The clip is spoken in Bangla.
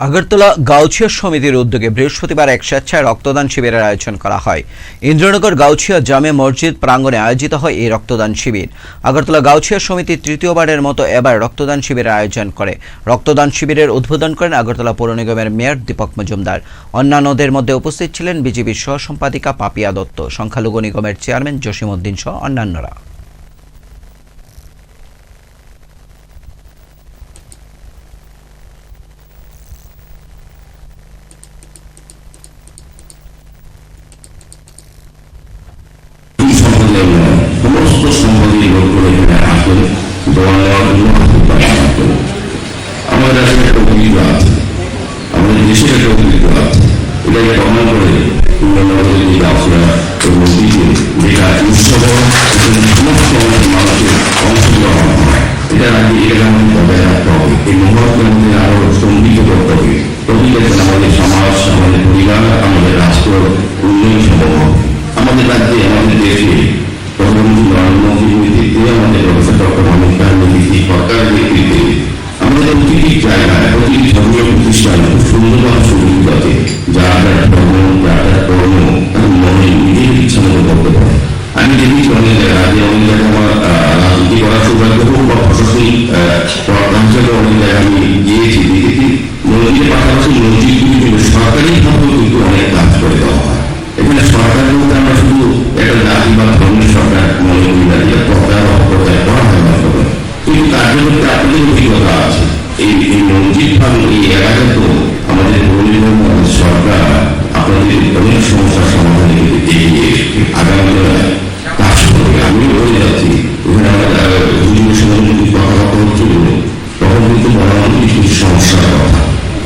আগরতলা গাউছিয়া সমিতির উদ্যোগে বৃহস্পতিবার এক স্বেচ্ছায় রক্তদান শিবিরের আয়োজন করা হয়। ইন্দ্রনগর গাউছিয়া জামে মসজিদ প্রাঙ্গণে আয়োজিত হয় এই রক্তদান শিবির। আগরতলা গাউছিয়া সমিতি তৃতীয়বারের মতো এবার রক্তদান শিবিরের আয়োজন করে। রক্তদান শিবিরের উদ্বোধন করেন আগরতলা পৌর নিগমের মেয়র দীপক মজুমদার। অন্যান্যদের মধ্যে উপস্থিত ছিলেন বিজেপির সহ সম্পাদিকা পাপিয়া দত্ত, সংখ্যালঘু নিগমের চেয়ারম্যান জসিম উদ্দিন সহ অন্যান্যরা। সমস্ত সম্পদের লোকগুলো এখানে আসেন, দোয়া